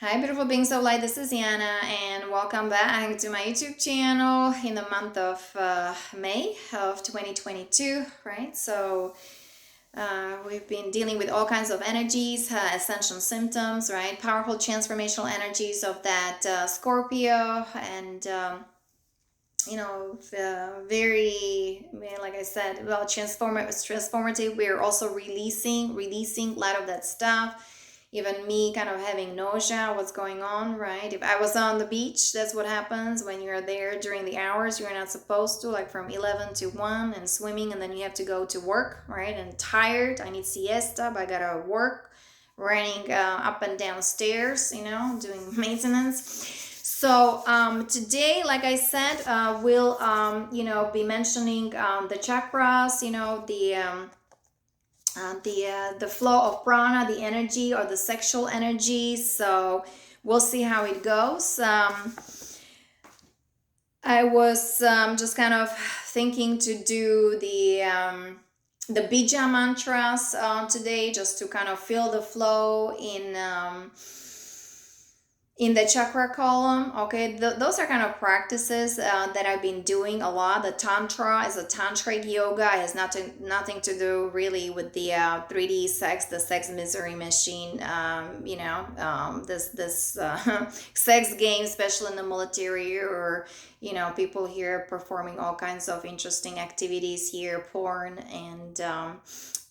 Hi, beautiful beings of light. This is Yana, and welcome back to my YouTube channel in the month of May of 2022. Right, so we've been dealing with all kinds of energies, ascension symptoms, right? Powerful transformational energies of that Scorpio, and very, like I said, well, transformative. We're also releasing a lot of that stuff. Even me kind of having nausea, what's going on, right? If I was on the beach, that's what happens when you're there during the hours you're not supposed to, like from 11 to 1 and swimming, and then you have to go to work, right? And tired, I need siesta, but I gotta work, running up and down stairs, doing maintenance. So today, like I said, we'll be mentioning the chakras, the flow of prana, the energy or the sexual energy. So we'll see how it goes. I was just kind of thinking to do the Bija Mantras today, just to kind of feel the flow in the chakra column. Okay, those are kind of practices that I've been doing a lot. The tantra is a tantric yoga. It has nothing to do really with the 3D sex, the sex misery machine. This sex game, especially in the military, or people here performing all kinds of interesting activities here, porn and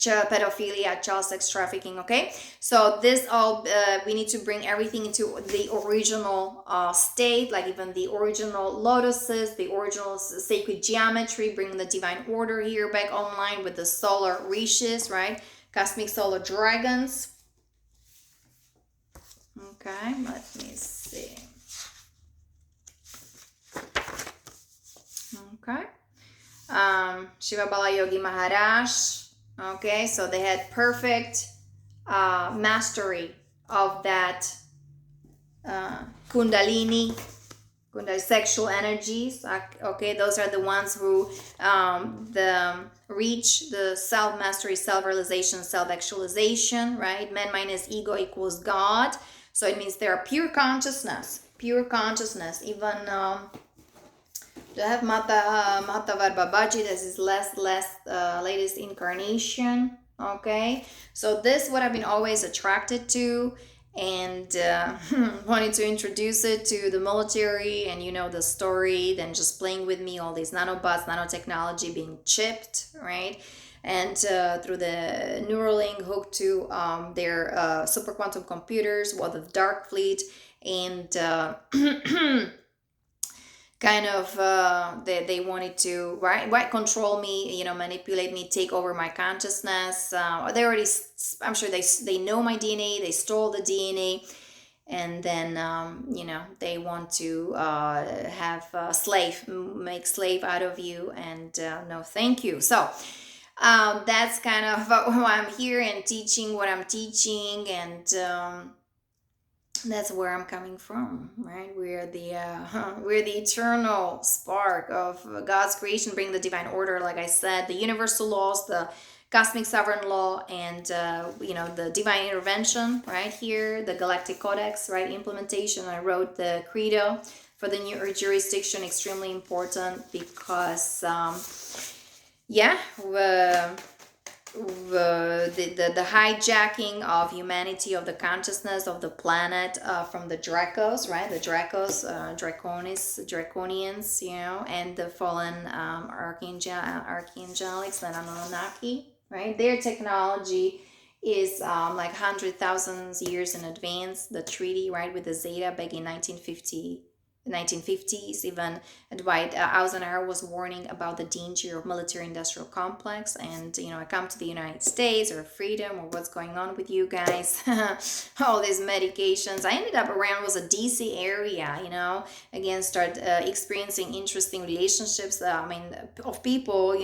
pedophilia, child sex trafficking. Okay, so this all we need to bring everything into the original state, like even the original lotuses, the original sacred geometry, bringing the divine order here back online with the solar rishis, right? Cosmic solar dragons. Okay, let me see. Okay. Shiva Bala Yogi Maharaj. Okay, so they had perfect mastery of that kundalini sexual energies. Okay, those are the ones who reach the self mastery, self realization, self actualization, right? Man minus ego equals God. So it means they're pure consciousness, even to have Mata Babaji, this is latest incarnation. Okay, so this is what I've been always attracted to, and wanted to introduce it to the military, and the story, then just playing with me, all these nanobots, nanotechnology being chipped, right? And through the Neuralink hooked to their super quantum computers, what the Dark Fleet, and kind of they wanted to right control me, manipulate me, take over my consciousness. They already, I'm sure they know my DNA, they stole the DNA, and then they want to have a slave, make slave out of you, and no thank you. So that's kind of why I'm here and teaching what I'm teaching, and that's where I'm coming from, right? We're the eternal spark of God's creation, bring the divine order, like I said, the universal laws, the cosmic sovereign law, and the divine intervention right here, the Galactic Codex, right? Implementation. I wrote the credo for the new jurisdiction, extremely important because yeah. The hijacking of humanity, of the consciousness of the planet, from the Dracos, right? The Dracos, Draconians, and the fallen archangelics, the Anunnaki, right? Their technology is like 100,000 years in advance. The treaty, right, with the Zeta back in 1950s. Even Dwight Eisenhower was warning about the danger of military-industrial complex. And I come to the United States, or freedom, or what's going on with you guys. All these medications. I ended up around was a DC area. Again, start experiencing interesting relationships. Of people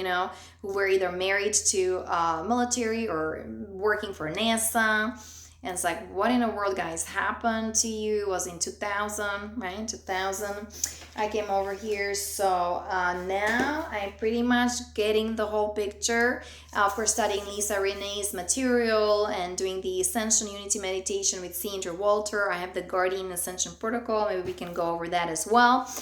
who were either married to military or working for NASA. And it's like, what in the world, guys, happened to you? It was in 2000, right? 2000. I came over here. So now I'm pretty much getting the whole picture. For studying Lisa Renee's material and doing the Ascension Unity meditation with Sandra Walter. I have the Guardian Ascension protocol. Maybe we can go over that as well.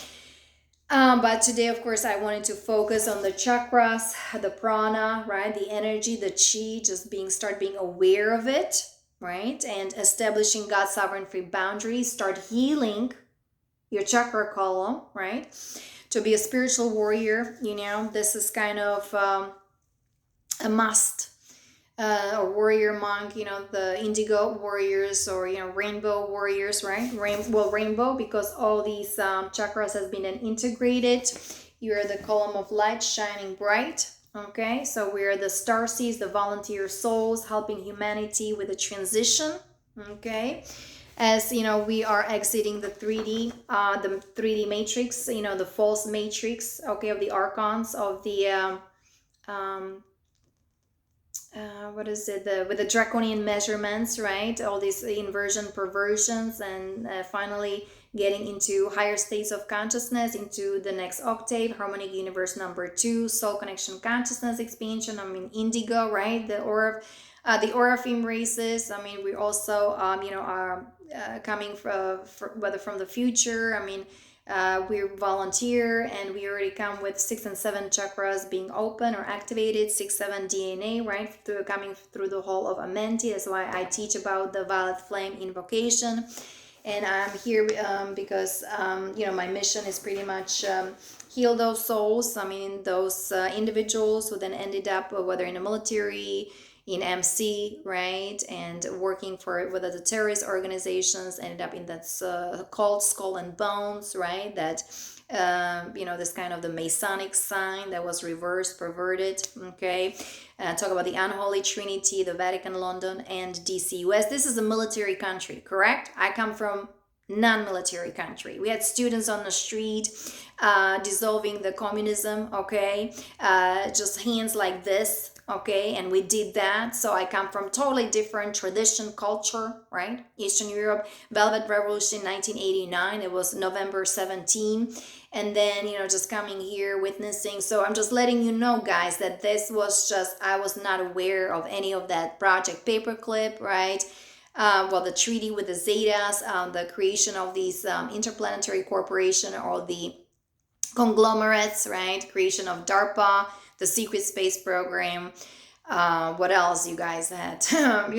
But today, of course, I wanted to focus on the chakras, the prana, right? The energy, the chi, just start being aware of it, right? And establishing God's sovereign free boundaries, start healing your chakra column, right? To be a spiritual warrior, this is kind of a must. A warrior monk, the Indigo warriors, or rainbow warriors, right? Rainbow, because all these chakras has been integrated. You're the column of light shining bright. Okay, so we're the star seeds, the volunteer souls, helping humanity with the transition. Okay, as we are exiting the 3D matrix, the false matrix, okay, of the archons, of the what is it, with the draconian measurements, right? All these inversion, perversions, and finally getting into higher states of consciousness, into the next octave, harmonic universe number 2, soul connection consciousness expansion. Indigo, right? The aura of races. We also are coming from whether from the future. We volunteer, and we already come with 6 and 7 chakras being open or activated, 6-7 DNA, right? Coming through the whole of Amenti. That's why I teach about the violet flame invocation. And I'm here because my mission is pretty much heal those souls. Those individuals who then ended up whether in the military, in MC, right, and working for whether the terrorist organizations, ended up in that called Skull and Bones, right, that this kind of the Masonic sign that was reversed, perverted. Okay, talk about the unholy trinity, the Vatican, London, and DC US. This is a military country, correct? I come from non-military country. We had students on the street dissolving the communism, okay, just hands like this, okay, and we did that. So I come from totally different tradition, culture, right? Eastern Europe, Velvet Revolution, 1989. It was November 17. And then, just coming here, witnessing. So I'm just letting you know, guys, that this was just, I was not aware of any of that Project Paperclip, right? The treaty with the Zetas, the creation of these interplanetary corporation, or the conglomerates, right? Creation of DARPA, the secret space program. What else you guys had?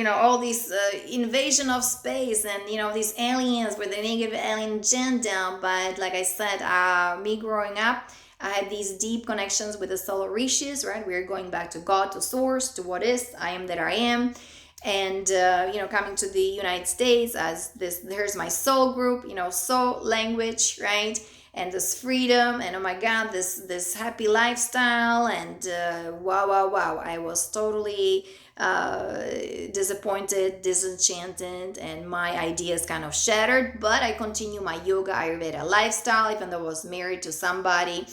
All these invasion of space, and these aliens with the negative alien agenda. But like I said, me growing up, I had these deep connections with the solar rishis, right? We're going back to God, to source, to what is, I am that I am. And coming to the United States as there's my soul group, soul language, right? And this freedom, and oh my God, this happy lifestyle, and wow, I was totally disappointed, disenchanted, and my ideas kind of shattered. But I continue my yoga Ayurveda lifestyle, even though I was married to somebody.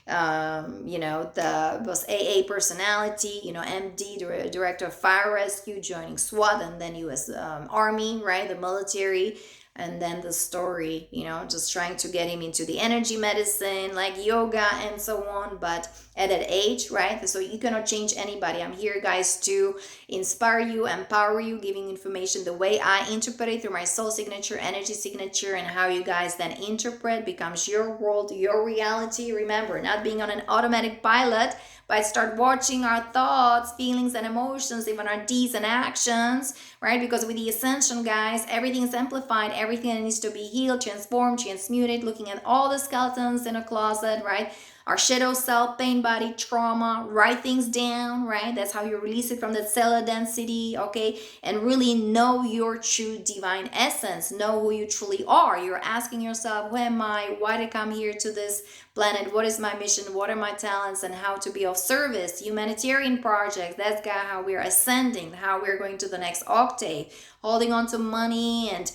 Was AA personality, MD, director of fire rescue, joining SWAT, and then US Army, right, the military. And then the story, just trying to get him into the energy medicine, like yoga and so on. But at that age, right? So you cannot change anybody. I'm here, guys, to inspire you, empower you, giving information the way I interpret it through my soul signature, energy signature, and how you guys then interpret becomes your world, your reality. Remember, not being on an automatic pilot, but start watching our thoughts, feelings, and emotions, even our deeds and actions, right? Because with the Ascension, guys, everything is amplified. Everything that needs to be healed, transformed, transmuted, looking at all the skeletons in a closet, right? Our shadow self, pain body, trauma, write things down, right? That's how you release it from that cellular density, okay? And really know your true divine essence. Know who you truly are. You're asking yourself, who am I? Why did I come here to this planet? What is my mission? What are my talents? And how to be of service? Humanitarian projects. That's how we're ascending, how we're going to the next octave. holding on to money and,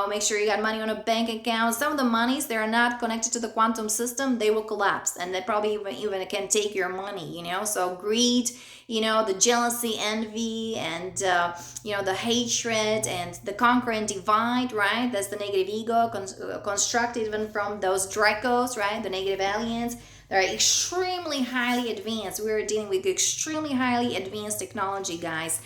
make sure you got money on a bank account. Some of the monies, they are not connected to the quantum system, they will collapse, and they probably even can take your money, so greed, the jealousy, envy, and the hatred, and the conquer and divide, right? That's the negative ego constructed even from those Dracos, right? The negative aliens. They're extremely highly advanced. We're dealing with extremely highly advanced technology, guys.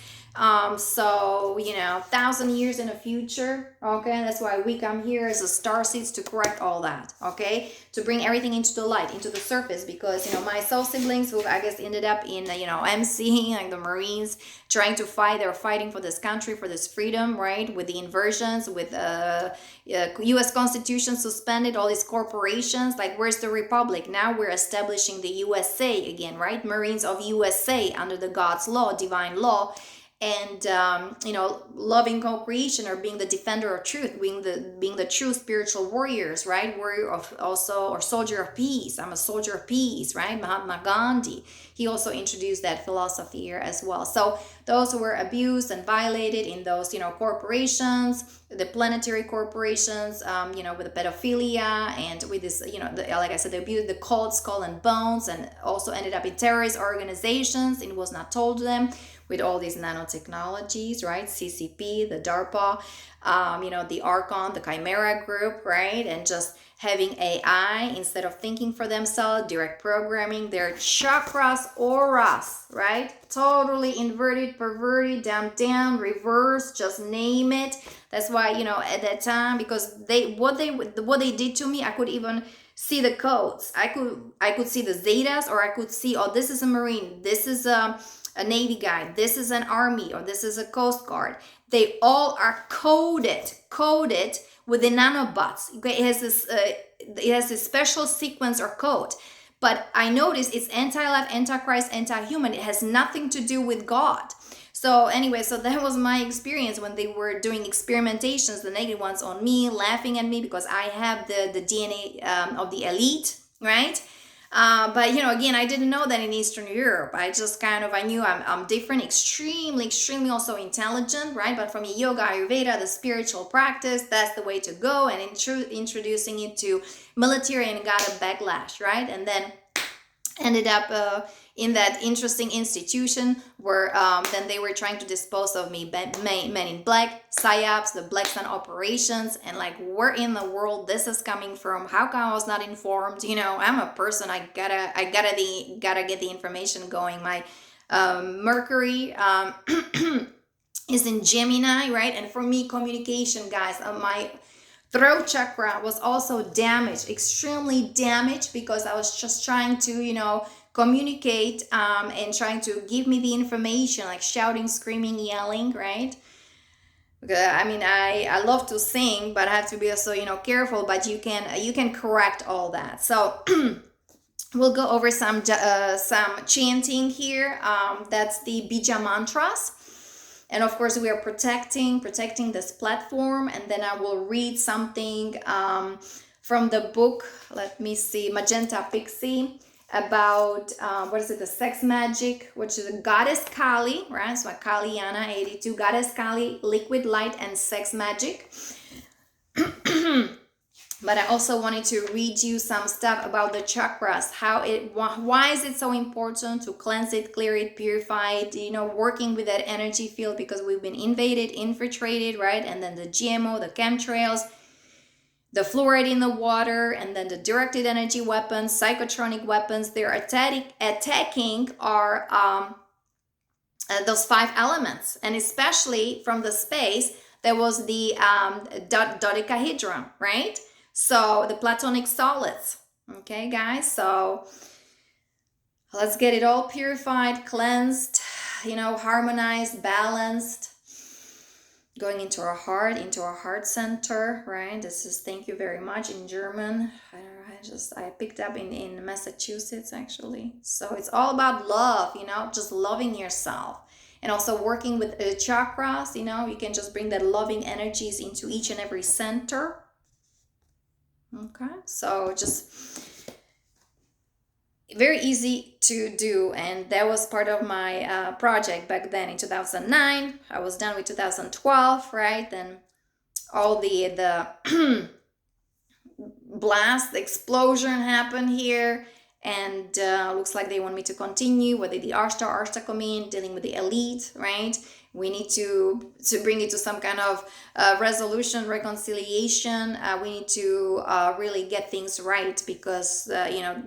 So 1,000 years in the future, okay, that's why we come here as a star seeds to correct all that, okay, to bring everything into the light, into the surface, because my soul siblings who I guess ended up in MC, like the Marines, trying to fight, they're fighting for this country, for this freedom, right, with the inversions, with U.S. Constitution suspended, all these corporations, like where's the Republic? Now we're establishing the USA again, right? Marines of USA under the God's law, divine law, and loving co-creation, or being the defender of truth, being the true spiritual warriors, right? Warrior of also, or soldier of peace. I'm a soldier of peace, right? Mahatma Gandhi, he also introduced that philosophy here as well. So those who were abused and violated in those corporations, the planetary corporations, with the pedophilia, and with this like I said, the abuse, the cold skull and bones, and also ended up in terrorist organizations, and it was not told to them, with all these nanotechnologies, right? CCP, the DARPA, the Archon, the Chimera group, right? And just having AI instead of thinking for themselves, direct programming, their chakras, auras, right? Totally inverted, perverted, dumbed down, reversed, just name it. That's why, at that time, because what they did to me, I could even see the codes. I could see the zetas, or I could see, oh, this is a Marine, this is a Navy guy, this is an Army, or this is a Coast Guard. They all are coded with the nanobots. Okay, it has this special sequence or code. But I noticed it's anti-life, anti-Christ, anti-human. It has nothing to do with God. So anyway, so that was my experience when they were doing experimentations, the negative ones, on me, laughing at me because I have the DNA of the elite, right? But again, I didn't know that in Eastern Europe. I just I knew I'm different, extremely also intelligent, right? But from yoga, Ayurveda, the spiritual practice, that's the way to go. And introducing it to military, and got a backlash, right? And then ended up in that interesting institution where then they were trying to dispose of me, men in black, psyops, the black sun operations, and like, where in the world this is coming from? How come I was not informed? I'm a person, I gotta get the information going. My Mercury is in Gemini, right? And for me, communication, guys, my throat chakra was also damaged, extremely damaged, because I was just trying to, communicate and trying to give me the information, like shouting, screaming, yelling, right? I mean, I love to sing, but I have to be also, careful, but you can correct all that. So we'll go over some chanting here. That's the Bija Mantras. And of course, we are protecting this platform. And then I will read something from the book, let me see, Magenta Pixie, about, the sex magic, which is a Goddess Kali, right? So Kaliana 82, Goddess Kali, liquid light and sex magic. But I also wanted to read you some stuff about the chakras, why is it so important to cleanse it, clear it, purify it, working with that energy field, because we've been invaded, infiltrated, right? And then the GMO, the chemtrails, the fluoride in the water, and then the directed energy weapons, psychotronic weapons, they're attacking our those 5 elements. And especially from the space, there was the dodecahedron, right? So the platonic solids. Okay, guys, so let's get it all purified, cleansed, harmonized, balanced, going into our heart center, right? This is thank you very much in German. I picked up in Massachusetts, actually. So it's all about love, just loving yourself. And also working with chakras, you can just bring that loving energies into each and every center. Okay, so just very easy to do, and that was part of my project back then in 2009. I was done with 2012, right? Then all the blast, the explosion happened here, and looks like they want me to continue with the Arsta come in, dealing with the elite, right? We need to bring it to some kind of resolution, reconciliation. We need to really get things right, because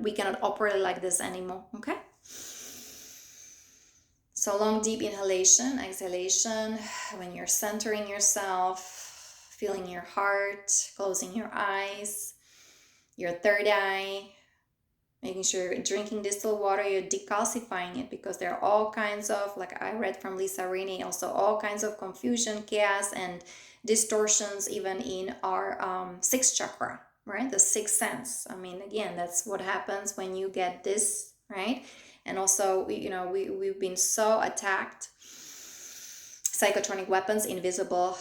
we cannot operate like this anymore. Okay. So long, deep inhalation, exhalation. When you're centering yourself, feeling your heart, closing your eyes, your third eye, making sure you're drinking distilled water, you're decalcifying it, because there are all kinds of, like I read from Lisa Rini, also all kinds of confusion, chaos, and distortions even in our sixth chakra, right? The sixth sense. I mean, again, that's what happens when you get this, right? And also, we've been so attacked, psychotronic weapons, invisible,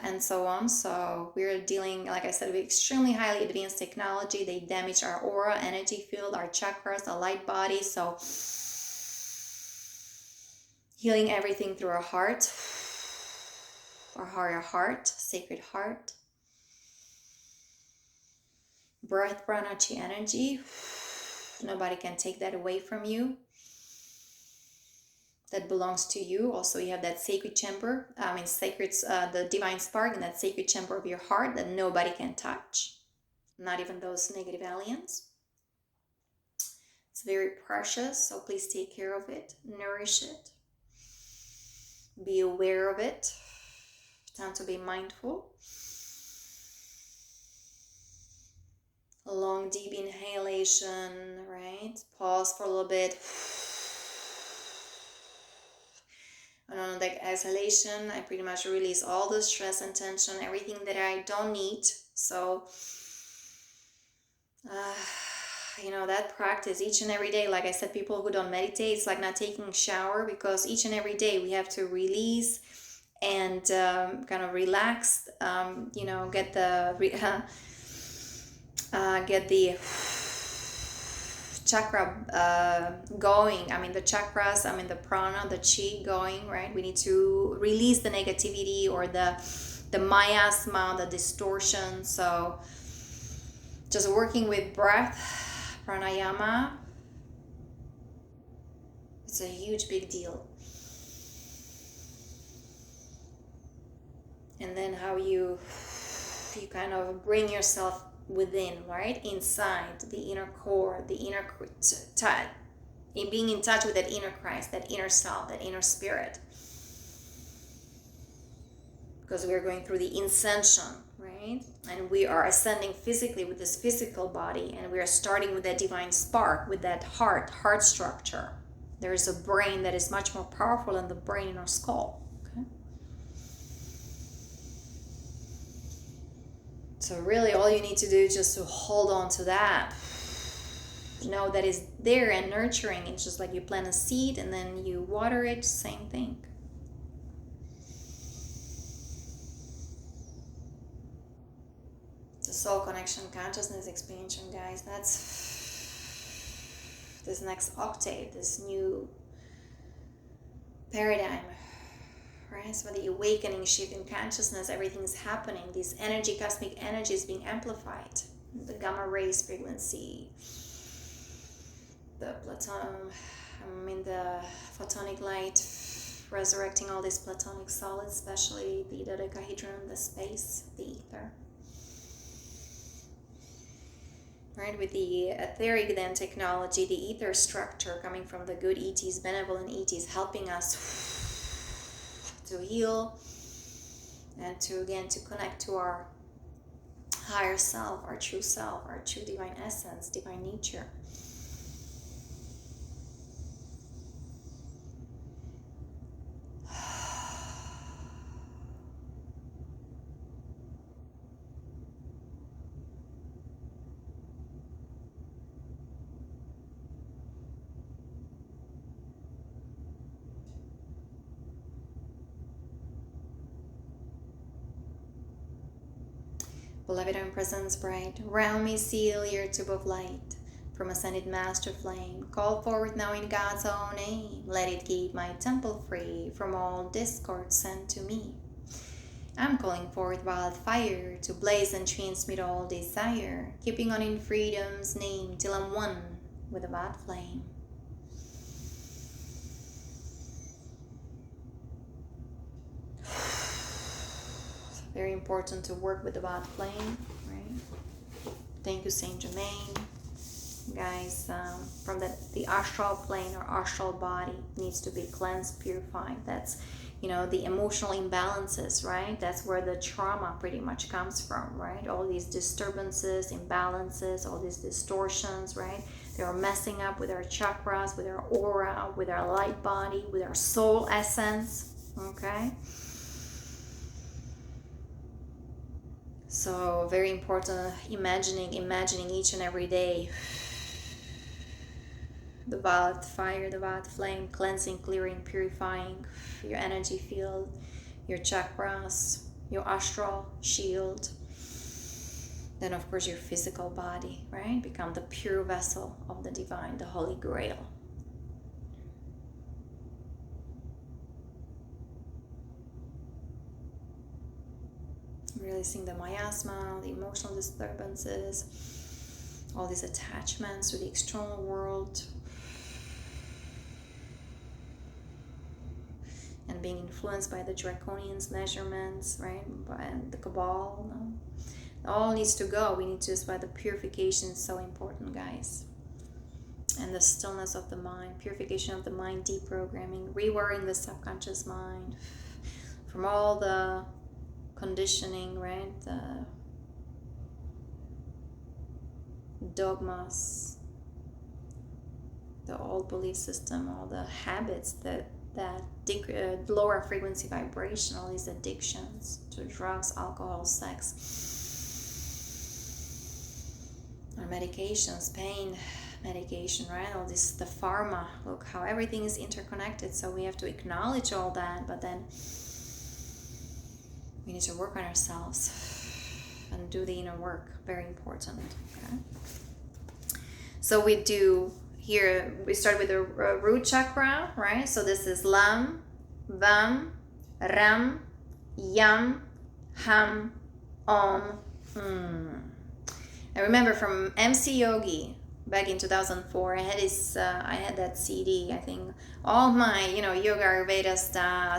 and so on. So we're dealing, like I said, with extremely highly advanced technology. They damage our aura, energy field, our chakras, the light body. So healing everything through our heart, our higher heart, sacred heart. Breath, prana, chi energy. Nobody can take that away from you. That belongs to you. Also, you have that sacred chamber, the divine spark in that sacred chamber of your heart that nobody can touch, not even those negative aliens. It's very precious, so please take care of it, nourish it, be aware of it. Time to be mindful. A long, deep inhalation, right? Pause for a little bit. And on the exhalation, I pretty much release all the stress and tension, everything that I don't need. So, that practice each and every day, like I said, people who don't meditate, it's like not taking a shower, because each and every day we have to release and kind of relax, get the chakra going. I mean, the chakras, the prana, the chi going, right? We need to release the negativity or the miasma, the distortion. So just working with breath, pranayama, it's a huge big deal. And then how you kind of bring yourself within, right? Inside the inner core, the inner in being in touch with that inner Christ, that inner self, that inner spirit. Because we are going through the ascension, right? And we are ascending physically with this physical body, and we are starting with that divine spark, with that heart structure. There is a brain that is much more powerful than the brain in our skull. So really all you need to do is just to hold on to that. Know that is there and nurturing. It's just like you plant a seed and then you water it, same thing. The soul connection, consciousness expansion, guys. That's this next octave, this new paradigm. Right? So the awakening, shift in consciousness, everything's happening. This energy, cosmic energy, is being amplified. The gamma rays frequency, the the photonic light, resurrecting all these platonic solids, especially the dodecahedron, the space, the ether. Right, with the etheric then technology, the ether structure coming from the good ETs, benevolent ETs, helping us to heal and to connect to our higher self, our true divine essence, divine nature. Beloved, I'm presence bright. Round me seal your tube of light. from Ascended Master Flame. Call forth now in God's own name. Let it keep my temple free from all discord sent to me. I'm calling forth wildfire to blaze and transmit all desire, keeping on in freedom's name till I'm one with the wild flame. It's very important to work with the wild flame, right? Thank you, Saint Germain. Guys, from the astral plane or astral body needs to be cleansed, purified. That's, the emotional imbalances, right? That's where the trauma pretty much comes from, right? All these disturbances, imbalances, all these distortions, right? They're messing up with our chakras, with our aura, with our light body, with our soul essence, okay? So very important, imagining each and every day the violet fire, the violet flame, cleansing, clearing, purifying your energy field, your chakras, your astral shield. Then, of course, your physical body, right? Become the pure vessel of the divine, the Holy Grail. Releasing the miasma, the emotional disturbances, all these attachments to the external world, and being influenced by the draconian's measurements, right? By the cabal. No? It all needs to go. We need to, that's why the purification is so important, guys. And the stillness of the mind, purification of the mind, deprogramming, rewiring the subconscious mind from all the conditioning, right? The dogmas, the old belief system, all the habits that lower frequency vibration, all these addictions to drugs, alcohol, sex, or medications, pain medication, right? All this, the pharma, look how everything is interconnected. So we have to acknowledge all that, but then we need to work on ourselves and do the inner work. Very important. Okay. So we do here, we start with the root chakra, right? So this is Lam, Vam, Ram, Yam, Ham, Om. I remember from MC Yogi back in 2004, I had that CD. I think all my, yoga Ayurveda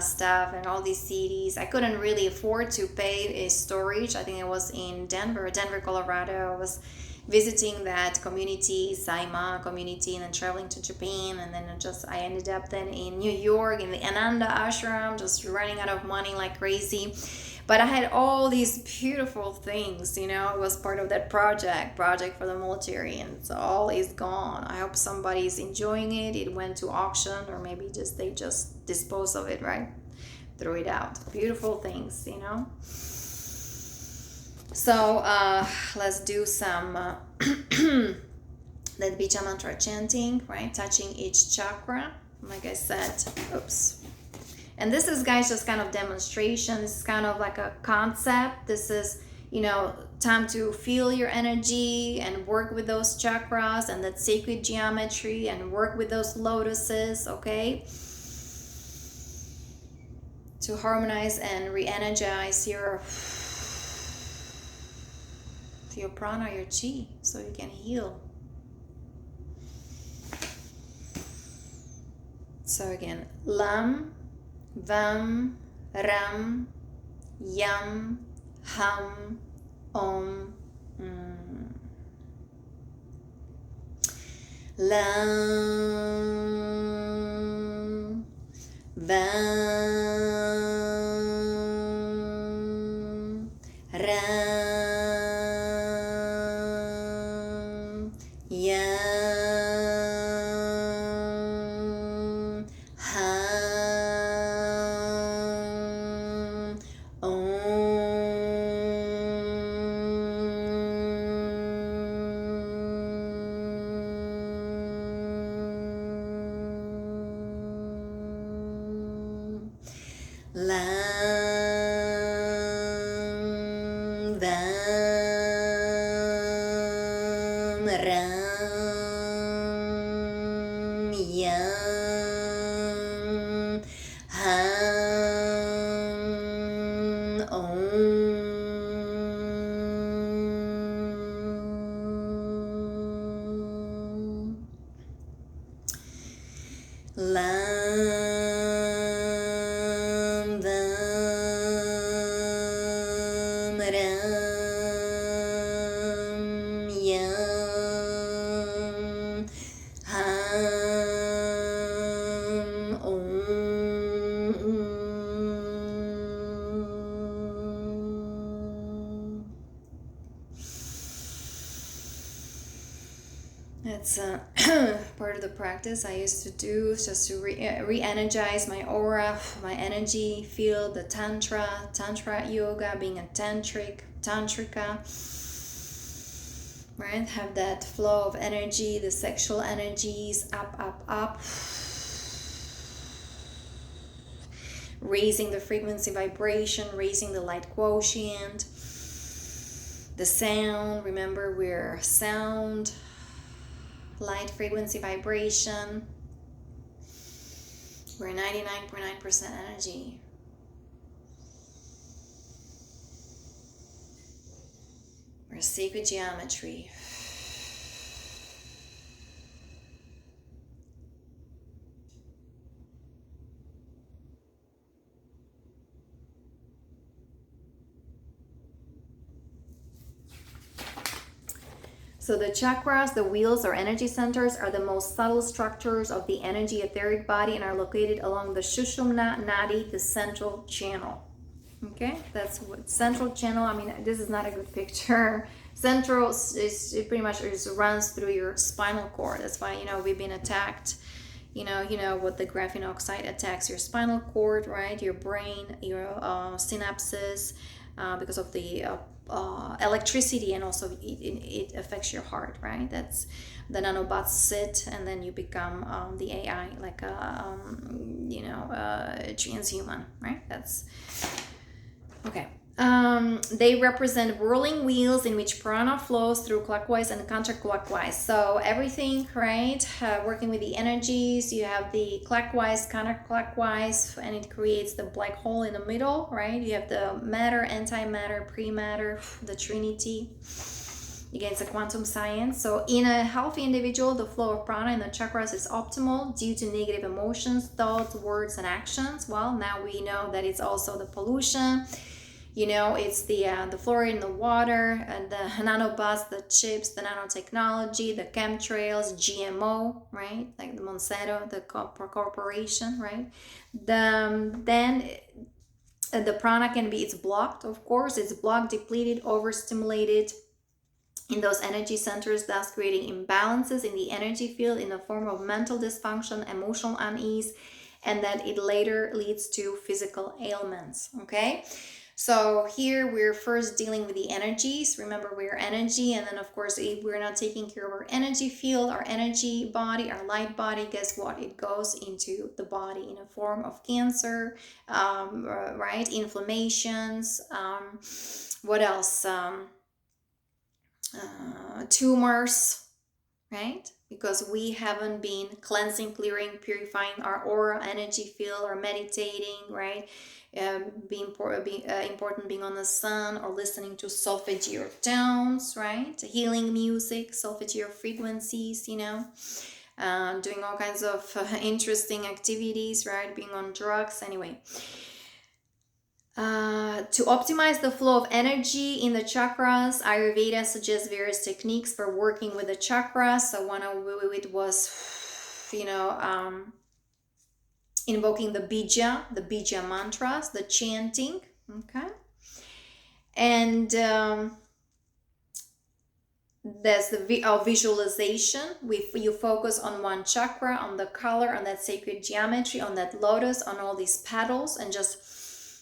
stuff and all these CDs. I couldn't really afford to pay a storage. I think it was in Denver, Colorado. I was visiting that community, Saima community, and then traveling to Japan, and then I ended up then in New York in the Ananda ashram, just running out of money like crazy. But I had all these beautiful things, it was part of that project for the military, and it's all is gone. I hope somebody's enjoying it. It went to auction, or maybe they just dispose of it, right? Throw it out. Beautiful things, So let's do some that Bija Mantra chanting, right? Touching each chakra, like I said. Oops. And this is, guys, just kind of demonstration. This is kind of like a concept. This is, time to feel your energy and work with those chakras and that sacred geometry and work with those lotuses, okay? To harmonize and re-energize your prana, your chi, so you can heal. So again, Lam, Vam, Ram, Yam, Ham, Om. Lam, Vam, Ram, Yam, Ham, Om. Lam, Vam, Ram, It's part of the practice I used to do just to re-energize my aura, my energy field, the tantra yoga, being a tantrika, right? Have that flow of energy, the sexual energies up, raising the frequency vibration, raising the light quotient, the sound. Remember, we're sound, light, frequency, vibration. We're 99.9% energy. We're sacred geometry. So the chakras, the wheels or energy centers, are the most subtle structures of the energy etheric body and are located along the Sushumna Nadi, the central channel. Okay, that's what central channel. I mean, this is not a good picture. Central is it pretty much just runs through your spinal cord. That's why we've been attacked. What the graphene oxide attacks your spinal cord, right? Your brain, your synapses, because of the electricity, and also it affects your heart, right? That's the nanobots sit, and then you become the AI, like a transhuman, right? That's okay. They represent whirling wheels in which prana flows through clockwise and counterclockwise. So everything, right? Working with the energies, you have the clockwise, counterclockwise, and it creates the black hole in the middle, right? You have the matter, antimatter, pre-matter, the trinity. Again, it's a quantum science. So in a healthy individual, the flow of prana in the chakras is optimal due to negative emotions, thoughts, words, and actions. Well, now we know that it's also the pollution. It's the fluoride in the water, and the nanobots, the chips, the nanotechnology, the chemtrails, GMO, right? Like the Monsanto, the corporation, right? Then the prana it's blocked, of course. It's blocked, depleted, overstimulated in those energy centers, thus creating imbalances in the energy field in the form of mental dysfunction, emotional unease, and that it later leads to physical ailments. Okay, so here we're first dealing with the energies. Remember, we're energy, and then of course, if we're not taking care of our energy field, our energy body, our light body, guess what? It goes into the body in a form of cancer, right? Inflammations. What else? Tumors, right? Because we haven't been cleansing, clearing, purifying our aura, energy field, or meditating, right? Important being on the sun, or listening to solfeggio tones, right? Healing music, solfeggio frequencies, doing all kinds of interesting activities, right? Being on drugs, anyway. To optimize the flow of energy in the chakras, Ayurveda suggests various techniques for working with the chakras. So one of it was, invoking the Bija Mantras, the chanting. Okay, and there's the visualization. You focus on one chakra, on the color, on that sacred geometry, on that lotus, on all these petals, and just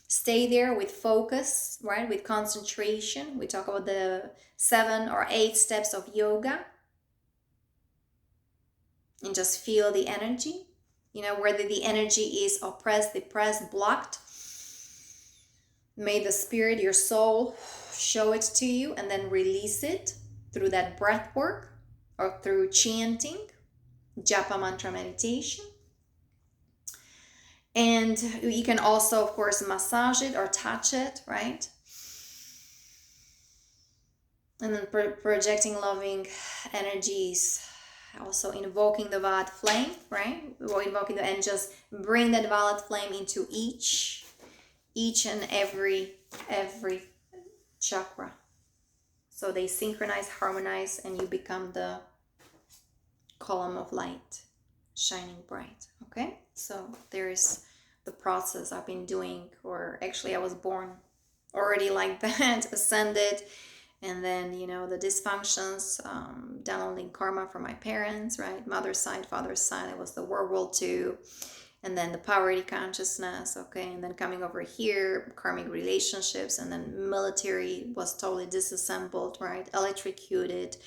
stay there with focus, right? With concentration. We talk about the 7 or 8 steps of yoga. And just feel the energy. Whether the energy is oppressed, depressed, blocked. May the spirit, your soul, show it to you, and then release it through that breath work or through chanting, Japa mantra meditation. And you can also, of course, massage it or touch it, right? And then projecting loving energies. Also invoking the violet flame, right? Or invoking and just bring that violet flame into each and every chakra. So they synchronize, harmonize, and you become the column of light, shining bright. Okay? So there's the process I've been doing, or actually I was born already like that, ascended, And then, the dysfunctions, downloading karma from my parents, right? Mother's side, father's side, it was the World War II. And then the poverty consciousness, okay? And then coming over here, karmic relationships, and then military was totally disassembled, right? Electrocuted,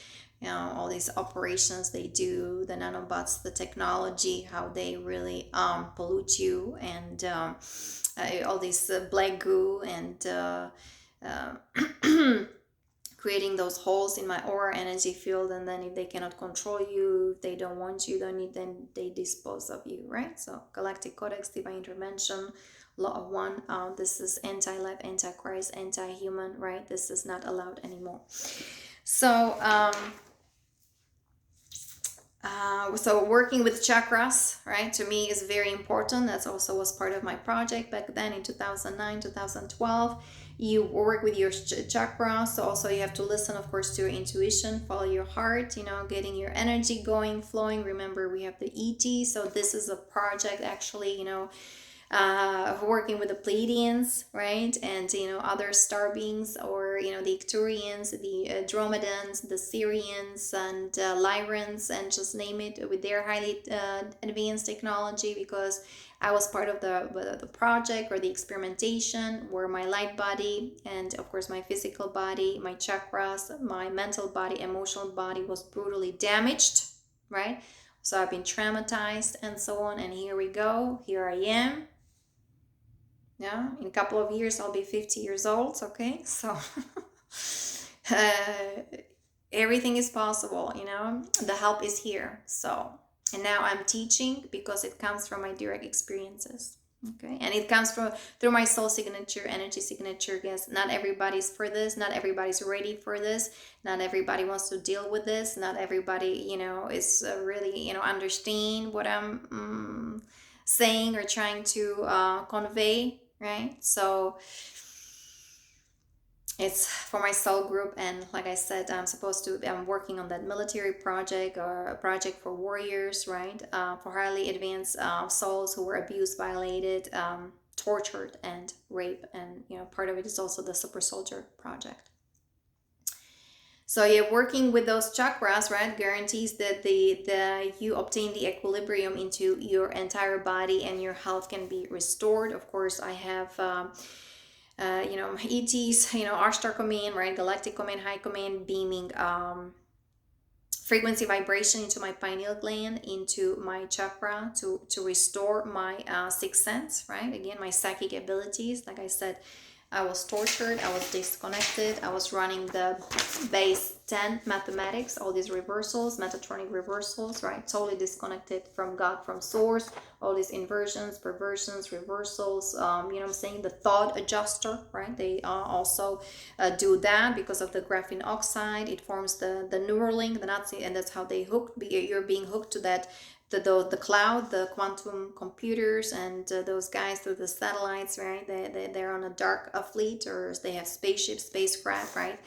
all these operations they do, the nanobots, the technology, how they really pollute you, and all this black goo, and creating those holes in my aura energy field. And then if they cannot control you, if they don't want you, then they dispose of you, right? So Galactic Codex, divine intervention, law of one. This is anti-life, anti-Christ, anti-human, right? This is not allowed anymore. So so working with chakras, right, to me is very important. That's also was part of my project back then in 2009, 2012. You work with your chakras, so also you have to listen, of course, to your intuition, follow your heart, getting your energy going, flowing. Remember, we have the ET, so this is a project actually, working with the Pleiadians, right, and other star beings, or the Icturians, the Dromedans, the Syrians, and Lyrans, and just name it, with their highly advanced technology. Because I was part of the project or the experimentation, where my light body, and of course my physical body, my chakras, my mental body, emotional body was brutally damaged, right? So I've been traumatized and so on, and here we go, here I am. Yeah, in a couple of years I'll be 50 years old, okay? So everything is possible, the help is here. So, and now I'm teaching because it comes from my direct experiences, okay? And it comes through my soul signature, energy signature. Yes, not everybody's for this, not everybody's ready for this, not everybody wants to deal with this, not everybody is really understand what I'm saying or trying to convey, right? So it's for my soul group. And like I said, I'm working on that military project, or a project for warriors, right? For highly advanced souls who were abused, violated, tortured, and raped. And part of it is also the super soldier project. So yeah, working with those chakras, right, guarantees that you obtain the equilibrium into your entire body, and your health can be restored. Of course, I have my ETs, Ashtar Command, right, Galactic Command, High Command, beaming frequency vibration into my pineal gland, into my chakra, to restore my sixth sense, right? Again, my psychic abilities. Like I said, I was tortured, I was disconnected, I was running the base 10 mathematics, all these reversals, metatronic reversals, right? Totally disconnected from God, from source, all these inversions, perversions, reversals, what I'm saying? The thought adjuster, right? They also do that because of the graphene oxide. It forms the Neuralink, the Nazi, and that's how they you're being hooked to that, the cloud, the quantum computers, and those guys through the satellites, right? They're on a dark fleet, or they have spaceships, spacecraft, right?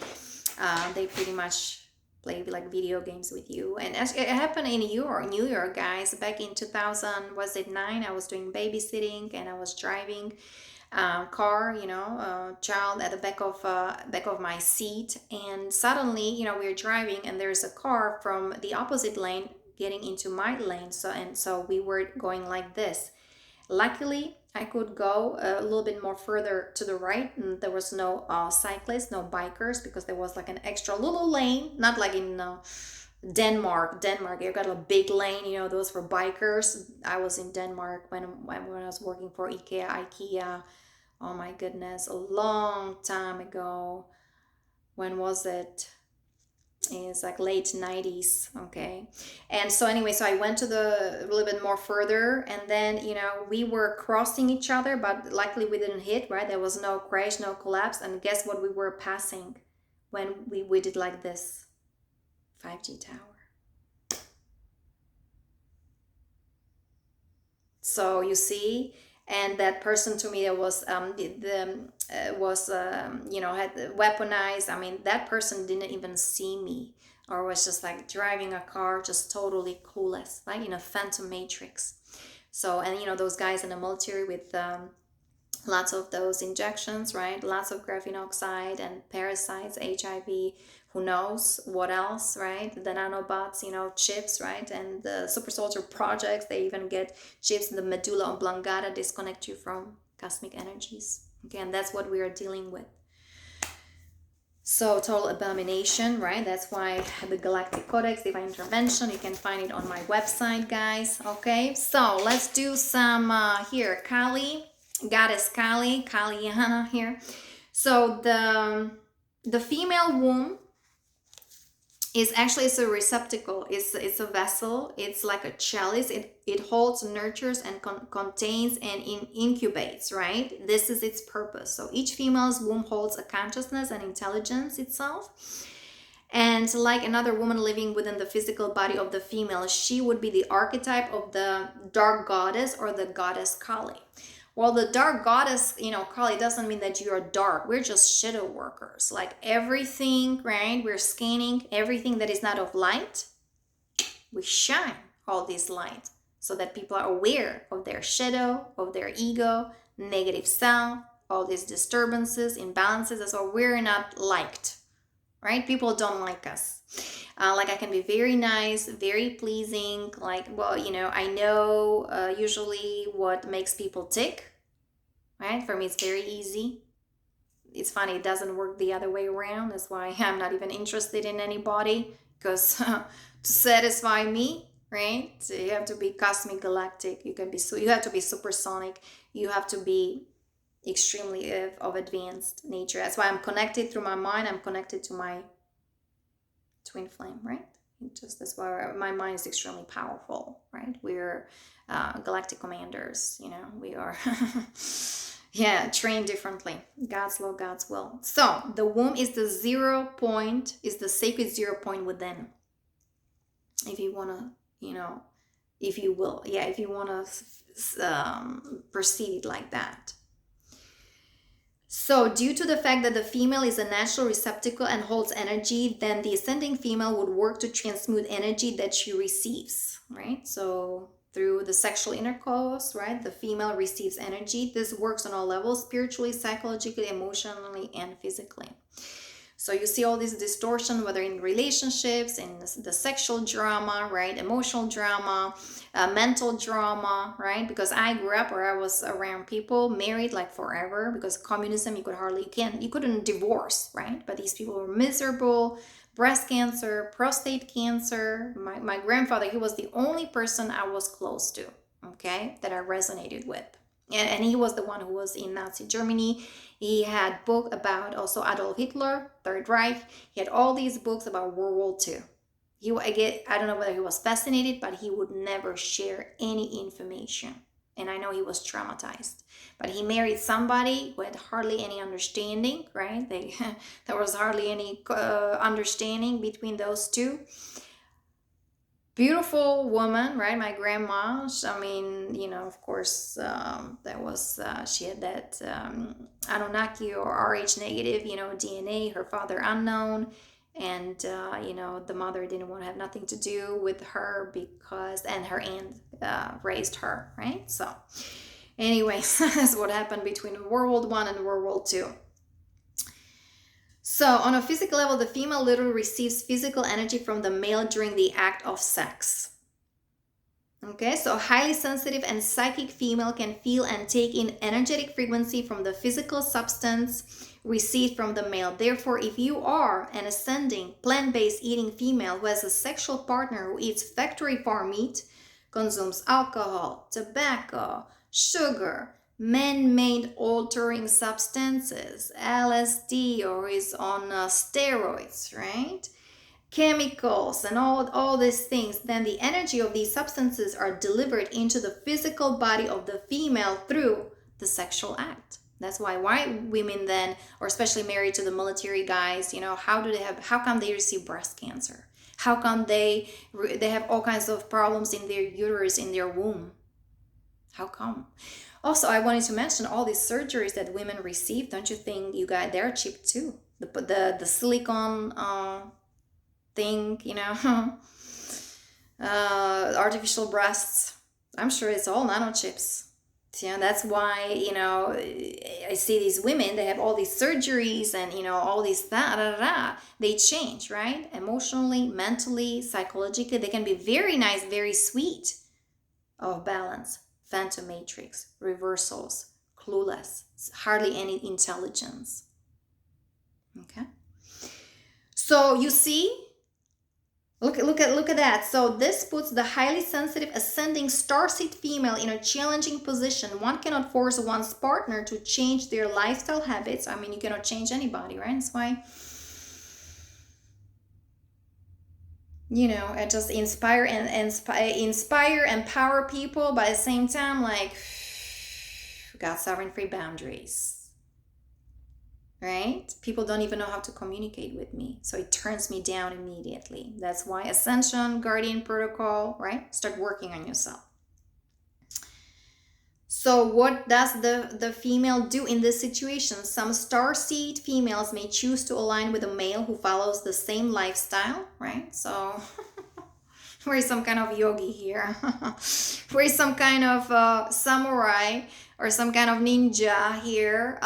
They pretty much play like video games with you. And it happened in New York, guys, back in 2000, was it 9? I was doing babysitting, and I was driving car, child at the back of my seat, and suddenly, we were driving, and there's a car from the opposite lane getting into my lane. So we were going like this. Luckily, I could go a little bit more further to the right, and there was no cyclists, no bikers, because there was like an extra little lane, not like in Denmark, you got a big lane, those for bikers. I was in Denmark when I was working for IKEA. Oh my goodness, a long time ago. When was it? It's like late 90s, okay? And so anyway, so I went to a little bit more further, and then we were crossing each other, but luckily we didn't hit, right? There was no crash, no collapse. And guess what we were passing when we did like this? 5G tower. So you see, and that person to me that was had weaponized. I mean, that person didn't even see me, or was just like driving a car, just totally clueless, like Phantom Matrix. So, and those guys in the military with Lots of those injections, right? Lots of graphene oxide and parasites, HIV, who knows what else, right? The nanobots, chips, right? And the super soldier projects, they even get chips in the medulla oblongata, disconnect you from cosmic energies. Okay, and that's what we are dealing with. So total abomination, right? That's why the Galactic Codex, Divine Intervention, you can find it on my website, guys. Okay, so let's do some here. Kali, Goddess Kali, Kaliana here. So the female womb is actually, it's a receptacle, it's a vessel, it's like a chalice. It holds, nurtures, and contains and incubates, right? This is its purpose. So each female's womb holds a consciousness and intelligence itself, and like another woman living within the physical body of the female, she would be the archetype of the dark goddess or the goddess Kali. Well, the dark goddess, Kali, doesn't mean that you're dark. We're just shadow workers. Like everything, right? We're scanning everything that is not of light. We shine all this light so that people are aware of their shadow, of their ego, negative self, all these disturbances, imbalances. That's why we're not liked, right? People don't like us. Like I can be very nice, very pleasing. Like, well, I know usually what makes people tick, right? For me, it's very easy. It's funny, it doesn't work the other way around. That's why I'm not even interested in anybody, because to satisfy me, right? So you have to be cosmic, galactic. You have to be supersonic. You have to be extremely of advanced nature. That's why I'm connected through my mind. I'm connected to my twin flame, right? That's why my mind is extremely powerful, right? We're galactic commanders, we are trained differently. God's law, God's will. So the womb is the sacred 0 point within, if you want to, if you will, if you want to perceive it like that. So due to the fact that the female is a natural receptacle and holds energy, then the ascending female would work to transmute energy that she receives, right? So through the sexual intercourse, right, the female receives energy. This works on all levels: spiritually, psychologically, emotionally, and physically. So you see all this distortion, whether in relationships, in the sexual drama, right, emotional drama, mental drama, right? Because I grew up where I was around people married like forever, because communism, you couldn't divorce, right? But these people were miserable. Breast cancer, prostate cancer. My grandfather, he was the only person I was close to, okay, that I resonated with. And he was the one who was in Nazi Germany. He had book about also Adolf Hitler, Third Reich. He had all these books about World War II. I don't know whether he was fascinated, but he would never share any information. And I know he was traumatized. But he married somebody who had hardly any understanding, right? There was hardly any understanding between those two. Beautiful woman, right? My grandma, I mean, of course, she had that Anunnaki or RH negative, DNA, her father unknown. And, the mother didn't want to have nothing to do with her and her aunt raised her, right? So anyways, that's what happened between World War I and World War II. So on a physical level, the female literally receives physical energy from the male during the act of sex. Okay, so highly sensitive and psychic female can feel and take in energetic frequency from the physical substance received from the male. Therefore, if you are an ascending plant-based eating female who has a sexual partner who eats factory farm meat, consumes alcohol, tobacco, sugar, man-made altering substances, LSD, or is on steroids, right? Chemicals and all these things, then the energy of these substances are delivered into the physical body of the female through the sexual act. That's why women then, or especially married to the military guys, how come they receive breast cancer? How come they have all kinds of problems in their uterus, in their womb? How come? Also, I wanted to mention all these surgeries that women receive. Don't you think they're cheap too? The silicone thing, artificial breasts. I'm sure it's all nanochips. Yeah, that's why, I see these women, they have all these surgeries and, all these they change, right? Emotionally, mentally, psychologically, they can be very nice, very sweet, off balance, phantom matrix, reversals, clueless, hardly any intelligence. Okay. So you see, look at that. So this puts the highly sensitive ascending starseed female in a challenging position. One cannot force one's partner to change their lifestyle habits. I mean, you cannot change anybody, right? That's why, I just inspire, empower people, but at the same time, like, got sovereign free boundaries. Right? People don't even know how to communicate with me. So it turns me down immediately. That's why Ascension, Guardian Protocol, right? Start working on yourself. So what does the female do in this situation? Some starseed females may choose to align with a male who follows the same lifestyle, right? So we're some kind of yogi here. We're some kind of samurai or some kind of ninja here.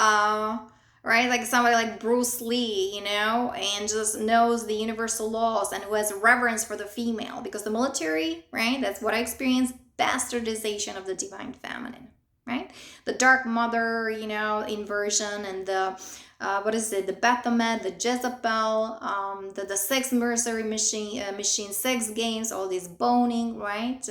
Right? Like somebody like Bruce Lee, and just knows the universal laws and who has reverence for the female. Because the military, right? That's what I experienced, bastardization of the divine feminine, right? The dark mother, inversion, and the the Baphomet, the Jezebel, the sex mercenary machine sex games, all this boning, right?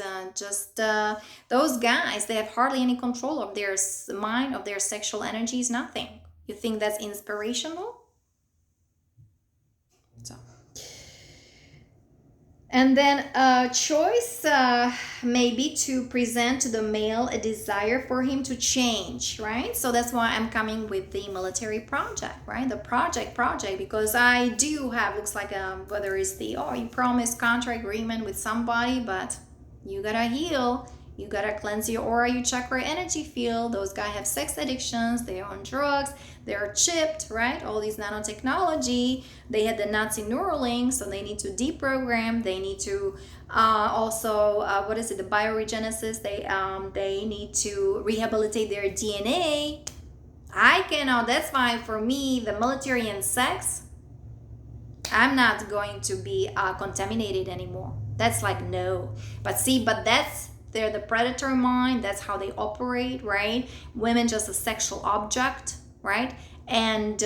Those guys, they have hardly any control of their mind, of their sexual energies, nothing. You think that's inspirational? So, and then a choice may be to present to the male a desire for him to change, right? So that's why I'm coming with the military project, right? The project, because I do have, looks like whether it's you promised contract agreement with somebody, but you gotta heal. You gotta cleanse your aura, your chakra energy field. Those guys have sex addictions, they're on drugs, they're chipped, right? All these nanotechnology. They had the Nazi Neuralink, so they need to deprogram. They need to also, the bioregenesis. They need to rehabilitate their DNA. I cannot, that's why for me, the military and sex, I'm not going to be contaminated anymore. That's like, no. But they're the predator mind. That's how they operate, right? Women just a sexual object, right? And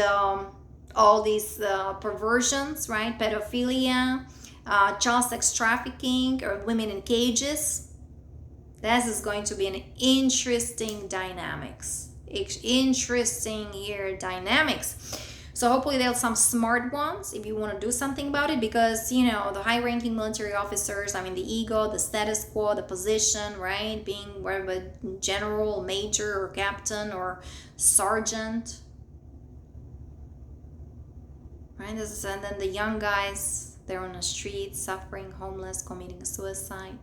all these perversions, right? Pedophilia, child sex trafficking, or women in cages. This is going to be an interesting dynamics. Interesting here dynamics. So hopefully there's some smart ones if you want to do something about it, because, the high-ranking military officers, the ego, the status quo, the position, right? Being whatever, general, major, or captain, or sergeant, right? And then the young guys, they're on the street, suffering, homeless, committing suicide.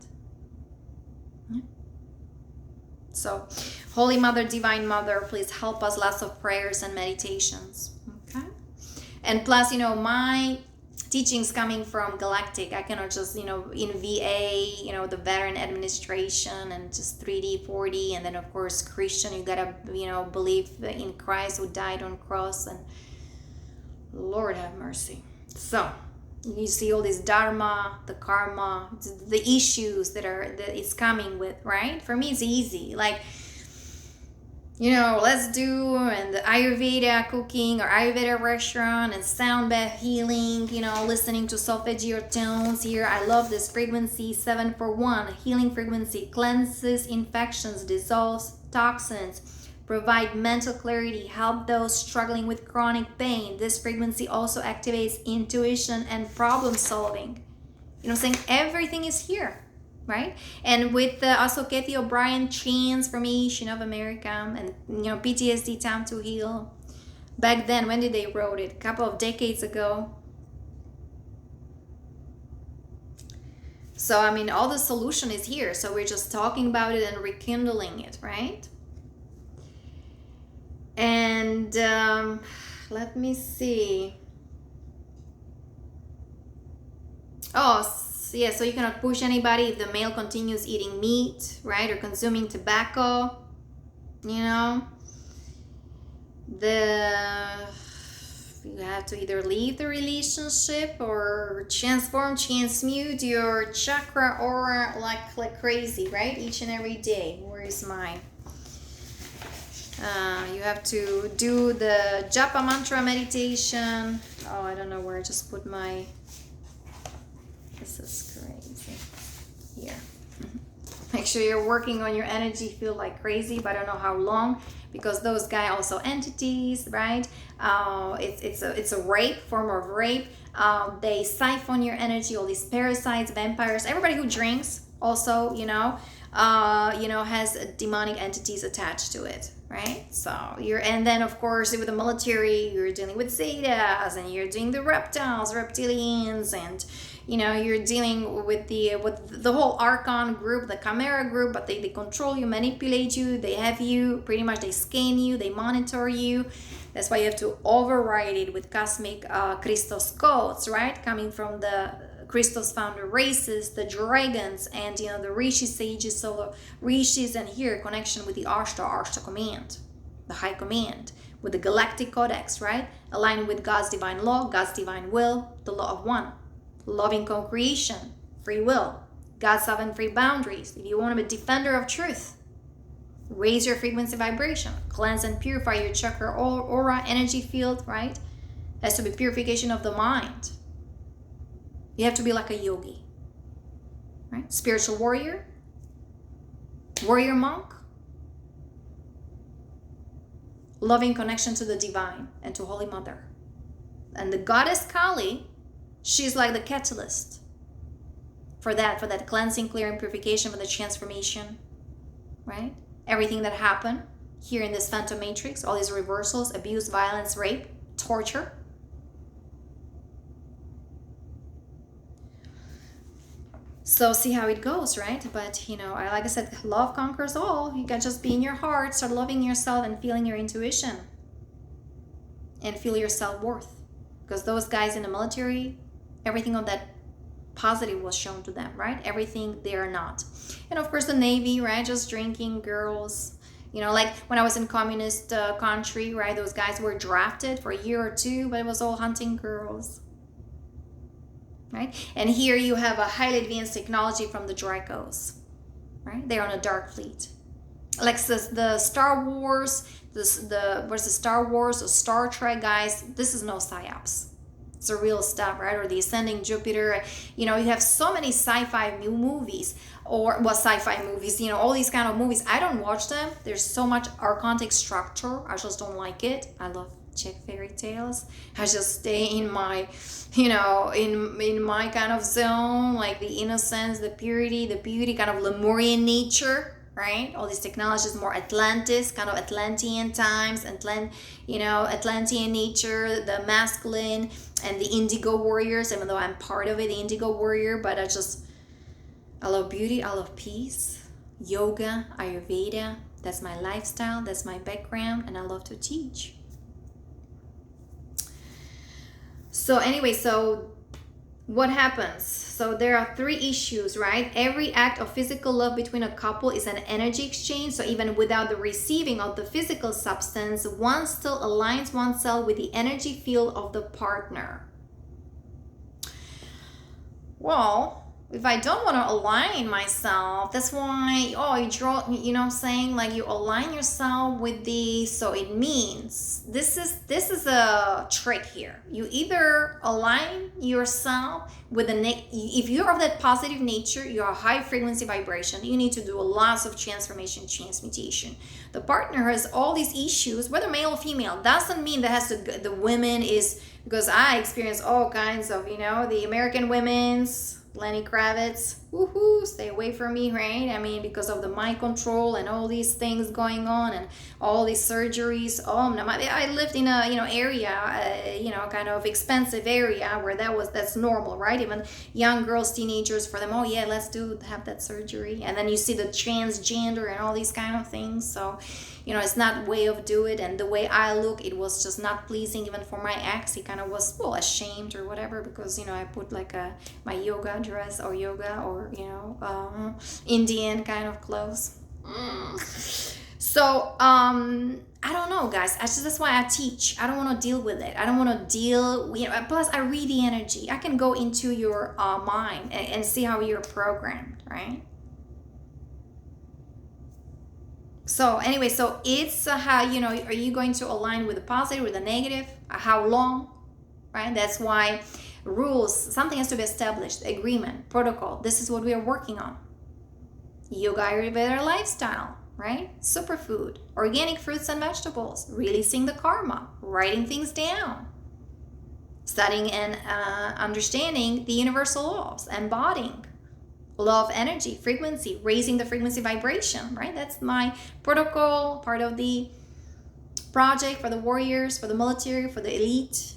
Yeah. So, Holy Mother, Divine Mother, please help us. Lots of prayers and meditations. Okay. And plus, my teachings coming from Galactic. I cannot just, in VA, the veteran administration, and just 3D, 4D, and then of course Christian. You gotta, believe in Christ who died on cross, and Lord have mercy. So you see all this dharma, the karma, the issues that it's coming with, right? For me, it's easy. Like, let's do and the Ayurveda cooking or Ayurveda restaurant and sound bath healing, listening to solfeggio tones here. I love this frequency 741, healing frequency, cleanses infections, dissolves toxins, provide mental clarity, help those struggling with chronic pain. This frequency also activates intuition and problem solving. I'm saying? Everything is here. Right? And with also Kathy O'Brien chains from Asian of America, and PTSD Time to Heal. Back then, when did they wrote it? A couple of decades ago. So all the solution is here. So we're just talking about it and rekindling it, right? And let me see. Oh, yeah, so you cannot push anybody if the male continues eating meat, right, or consuming tobacco. you know, you have to either leave the relationship or transmute your chakra aura like crazy, right? Each and every day. Where is mine? You have to do the Japa mantra meditation. Oh, I don't know where I just put my... This is crazy. Here. Make sure you're working on your energy field like crazy, but I don't know how long, because those guys also entities, right? It's a rape, form of rape. They siphon your energy, all these parasites, vampires, everybody who drinks also, has demonic entities attached to it, right? So and then of course with the military, you're dealing with Zetas, and you're doing the reptilians, and you're dealing with the whole Archon group, the Chimera group, but they control you, manipulate you, they have you, pretty much they scan you, they monitor you. That's why you have to override it with cosmic Christos codes, right? Coming from the Christos founder races, the dragons, and the Rishi sages, so the Rishis, and here connection with the Ashta command, the high command, with the Galactic Codex, right? Aligned with God's divine law, God's divine will, the law of one, loving co-creation, free will, God's 7 free boundaries. If you want to be a defender of truth, raise your frequency vibration, cleanse and purify your chakra aura energy field, right? Has to be purification of the mind. You have to be like a yogi, right? Spiritual warrior monk, loving connection to the divine and to Holy Mother. And the goddess Kali, she's like the catalyst for that cleansing, clearing, purification, for the transformation, right? Everything that happened here in this phantom matrix, all these reversals, abuse, violence, rape, torture. So see how it goes, right? But like I said, love conquers all. You can just be in your heart, start loving yourself and feeling your intuition, and feel your self-worth. Because those guys in the military, everything of that positive was shown to them, right? Everything they are not. And of course the Navy, right? Just drinking, girls. Like when I was in communist country, right? Those guys were drafted for a year or two, but it was all hunting girls. Right? And here you have a highly advanced technology from the Dracos, right? They're on a dark fleet. Like the Star Wars, the Star Wars or Star Trek guys, this is no psyops. It's a real stuff, right? Or the Ascending Jupiter. You have so many sci-fi movies, sci-fi movies, all these kind of movies. I don't watch them. There's so much archontic structure. I just don't like it. I love Czech fairy tales. I just stay in my, in my kind of zone, like the innocence, the purity, the beauty, kind of Lemurian nature, right? All these technologies, more Atlantis, kind of Atlantean times, Atlantean nature, the masculine, and the Indigo warriors, even though I'm part of it, the Indigo warrior, but I love beauty, I love peace, yoga, Ayurveda. That's my lifestyle, that's my background, and I love to teach. So anyway, so what happens? So there are 3 issues, right? Every act of physical love between a couple is an energy exchange. So even without the receiving of the physical substance, one still aligns oneself with the energy field of the partner. Well, if I don't want to align myself, that's why, you draw, like you align yourself with so it means, this is a trick here. You either align yourself with if you're of that positive nature, you're a high frequency vibration, you need to do lots of transmutation. The partner has all these issues, whether male or female, doesn't mean that the women is, because I experience all kinds of, the American women's, Lenny Kravitz, woohoo, stay away from me, right? I mean, because of the mind control and all these things going on and all these surgeries. I lived in a, area, kind of expensive area where that's normal, right? Even young girls, teenagers, for them, let's have that surgery. And then you see the transgender and all these kind of things. So, it's not way of do it. And the way I look, it was just not pleasing even for my ex. He kind of was, ashamed or whatever, because, I put like my yoga dress or yoga or, Indian kind of clothes. So, I don't know, guys. That's why I teach. I don't want to deal with it. I don't want to deal. Plus, I read the energy. I can go into your mind and see how you're programmed, right? So anyway, so it's how, are you going to align with the positive or the negative? How long, right? That's why rules, something has to be established, agreement, protocol. This is what we are working on. Yoga Ayurveda lifestyle, right? Superfood, organic fruits and vegetables, releasing the karma, writing things down, studying and understanding the universal laws, embodying law of energy, frequency, raising the frequency vibration, right? That's my protocol, part of the project for the warriors, for the military, for the elite.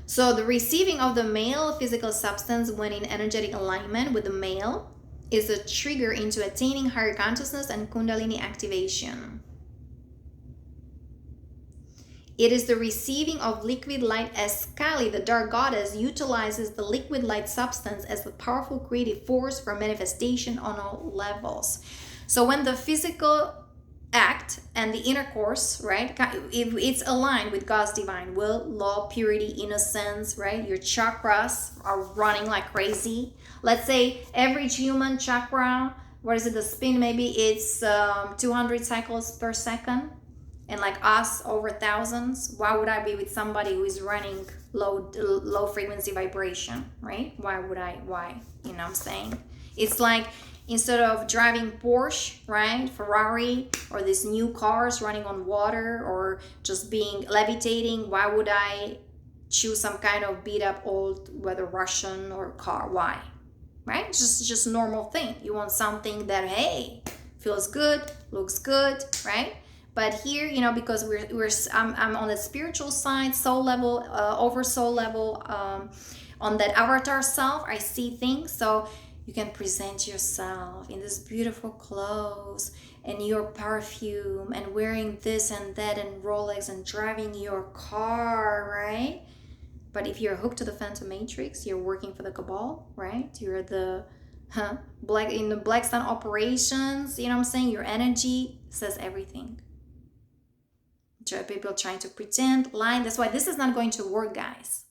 So the receiving of the male physical substance when in energetic alignment with the male is a trigger into attaining higher consciousness and Kundalini activation. It is the receiving of liquid light as Kali, the dark goddess, utilizes the liquid light substance as a powerful creative force for manifestation on all levels. So when the physical act and the intercourse, right, if it's aligned with God's divine will, law, purity, innocence, right, your chakras are running like crazy. Let's say every human chakra, what is it, the spin, maybe it's 200 cycles per second, and like us over thousands. Why would I be with somebody who is running low frequency vibration, right? Why? You know what I'm saying? It's like, instead of driving Porsche, right, Ferrari, or these new cars running on water, or just being levitating, why would I choose some kind of beat up old, whether Russian or car? Why? Right? Just normal thing. You want something that, hey, feels good, looks good, right? But here, because I'm on the spiritual side, soul level, over soul level, on that avatar self, I see things. So you can present yourself in this beautiful clothes and your perfume and wearing this and that and Rolex and driving your car, right? But if you're hooked to the Phantom Matrix, you're working for the Cabal, right? You're the Black Sun operations, you know what I'm saying? Your energy says everything. People trying to pretend, lie. That's why this is not going to work, guys.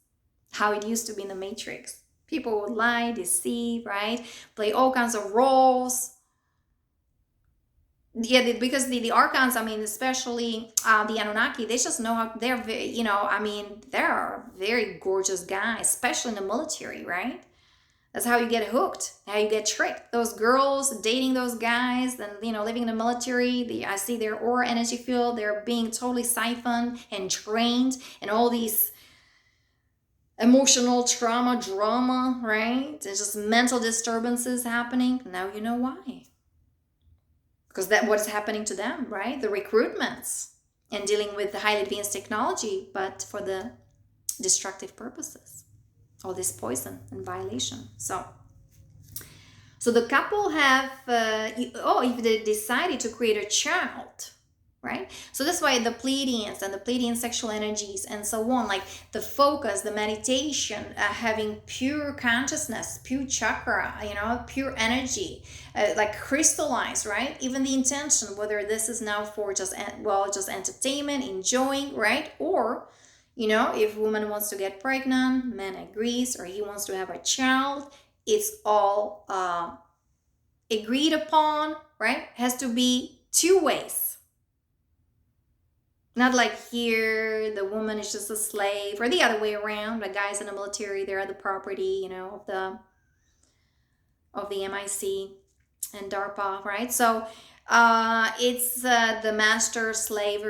How it used to be in the Matrix. People would lie, deceive, right? Play all kinds of roles. Yeah, because the archons, especially the Anunnaki, they just know how they're, they're very gorgeous guys, especially in the military, right? That's how you get hooked, how you get tricked. Those girls dating those guys and, living in the military, I see their aura energy field, they're being totally siphoned and drained, and all these emotional trauma, drama, right? There's just mental disturbances happening. Now you know why. Because that's what's happening to them, right? The recruitments and dealing with the highly advanced technology, but for the destructive purposes. All this poison and violation. So the couple have, if they decided to create a child, right? So that's why the Pleiadians and the Pleiadian sexual energies and so on, like the focus, the meditation, having pure consciousness, pure chakra, pure energy, like crystallized, right? Even the intention, whether this is now for just entertainment, enjoying, right? Or, if woman wants to get pregnant, man agrees, or he wants to have a child, it's all agreed upon, right? Has to be two ways. Not like here, the woman is just a slave, or the other way around. The guys in the military, they're the property, of the MIC and DARPA, right? So it's the master slave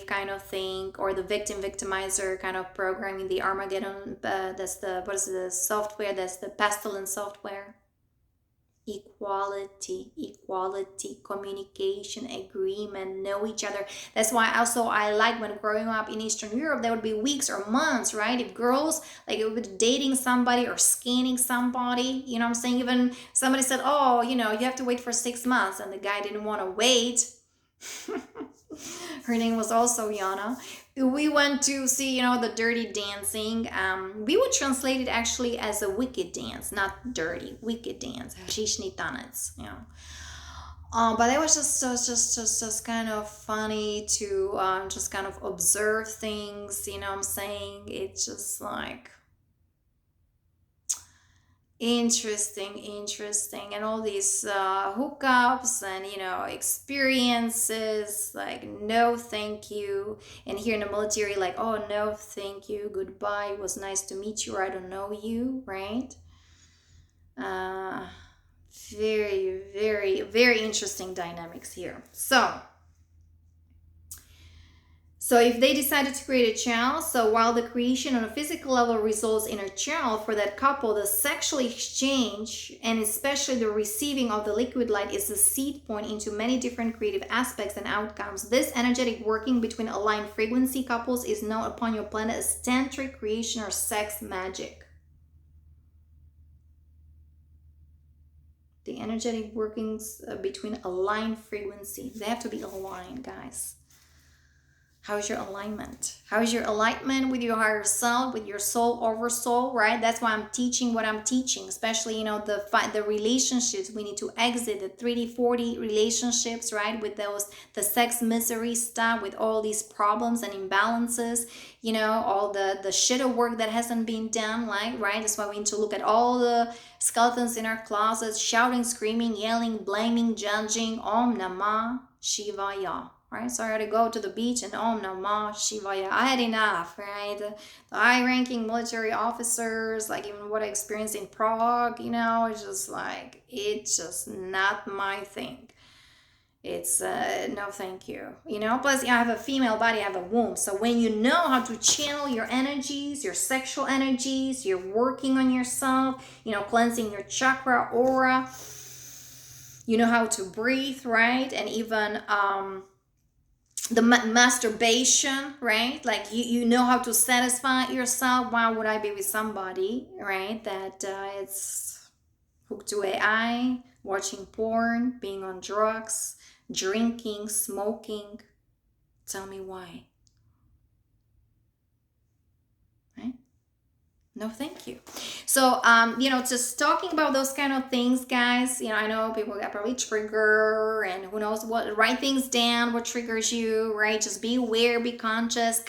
kind of thing, or the victimizer kind of programming, the Armageddon, that's the software, that's the pestilence software. Equality, communication, agreement, know each other. That's why also I like when growing up in Eastern Europe, there would be weeks or months, right? If girls, like, it would be dating somebody or scanning somebody, you know what I'm saying? Even somebody said, oh, you have to wait for 6 months, and the guy didn't want to wait. Her name was also Yana. We went to see, the dirty dancing. We would translate it actually as a wicked dance, not dirty, wicked dance. Shishni tanets, but it was just kind of funny to just kind of observe things. You know what I'm saying? It's just like interesting, and all these hookups and experiences. Like, no, thank you. And here in the military, like, oh no, thank you, goodbye. It was nice to meet you. Or I don't know you, right? Uh, very, very, very interesting dynamics here. So if they decided to create a child, so while the creation on a physical level results in a child for that couple, the sexual exchange and especially the receiving of the liquid light is the seed point into many different creative aspects and outcomes. This energetic working between aligned frequency couples is known upon your planet as tantric creation or sex magic. The energetic workings between aligned frequency. They have to be aligned, guys. How's your alignment? How's your alignment with your higher self, with your soul over soul, right? That's why I'm teaching what I'm teaching, especially, the relationships. We need to exit the 3D, 4D relationships, right? With the sex misery stuff, with all these problems and imbalances, all the shit of work that hasn't been done, right? That's why we need to look at all the skeletons in our closets, shouting, screaming, yelling, blaming, judging. Om Namah Shivaya. Right, so I had to go to the beach and Om Namah Shivaya. I had enough, right? The high-ranking military officers, like even what I experienced in Prague, it's just like, it's just not my thing. It's no thank you. Plus I have a female body, I have a womb. So when you know how to channel your energies, your sexual energies, you're working on yourself, cleansing your chakra, aura, you know how to breathe, right? And even the masturbation, right? Like you know how to satisfy yourself. Why would I be with somebody, right, that it's hooked to AI, watching porn, being on drugs, drinking, smoking? Tell me why. Right? No, thank you. So, just talking about those kind of things, guys, I know people got probably trigger and who knows what, write things down, what triggers you, right? Just be aware, be conscious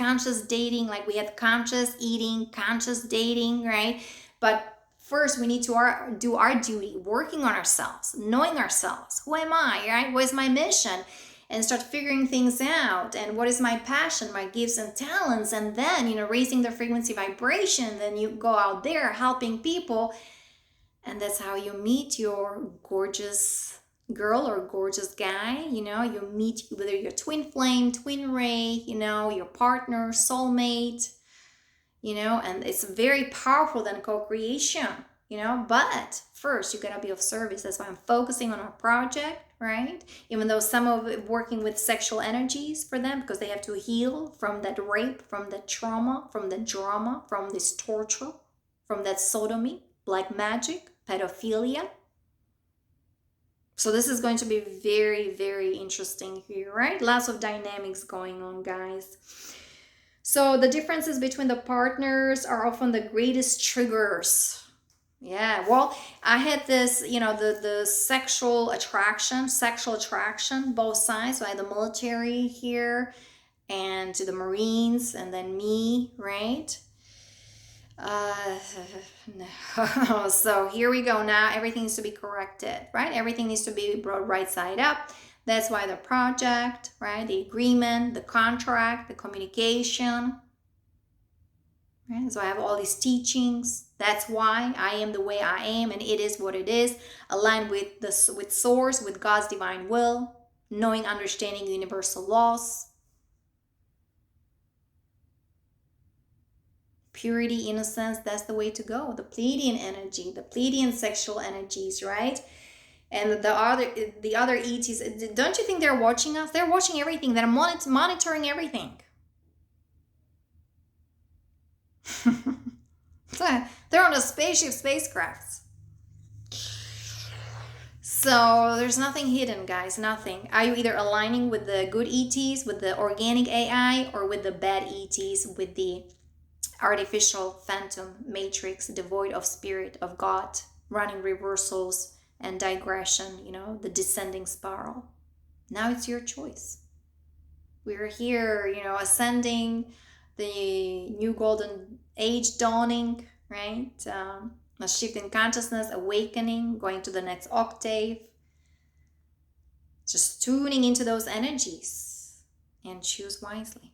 dating, like we have conscious eating, conscious dating, right? But first we need to do our duty, working on ourselves, knowing ourselves. Who am I, right? What is my mission? And start figuring things out, and what is my passion, my gifts and talents, and then raising the frequency vibration. Then you go out there helping people, and that's how you meet your gorgeous girl or gorgeous guy. You meet whether your twin flame, twin ray, your partner, soulmate, and it's very powerful than co-creation. But first you gotta be of service. That's why I'm focusing on our project, right? Even though some of it working with sexual energies for them, because they have to heal from that rape, from that trauma, from the drama, from this torture, from that sodomy, black magic, pedophilia. So this is going to be very, very interesting here, right? Lots of dynamics going on, guys. So the differences between the partners are often the greatest triggers. Yeah, well, I had this, the sexual attraction, both sides. So I had the military here and to the Marines and then me, right? No. So here we go. Now everything needs to be corrected, right? Everything needs to be brought right side up. That's why the project, right? The agreement, the contract, the communication. Right? So I have all these teachings. That's why I am the way I am, and it is what it is. Aligned with Source, with God's divine will, knowing, understanding universal laws. Purity, innocence, that's the way to go. The Pleiadian energy, the Pleiadian sexual energies, right? And the other ETs, don't you think they're watching us? They're watching everything. They're monitoring everything. They're on a spaceship, spacecrafts. So there's nothing hidden, guys, nothing. Are you either aligning with the good ETs, with the organic AI, or with the bad ETs, with the artificial phantom matrix devoid of spirit of God, running reversals and digression, the descending spiral? Now it's your choice. We're here, ascending, the new golden age dawning, right? A shift in consciousness, awakening, going to the next octave, just tuning into those energies and choose wisely.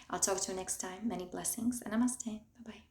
I'll talk to you next time. Many blessings and namaste. Bye bye.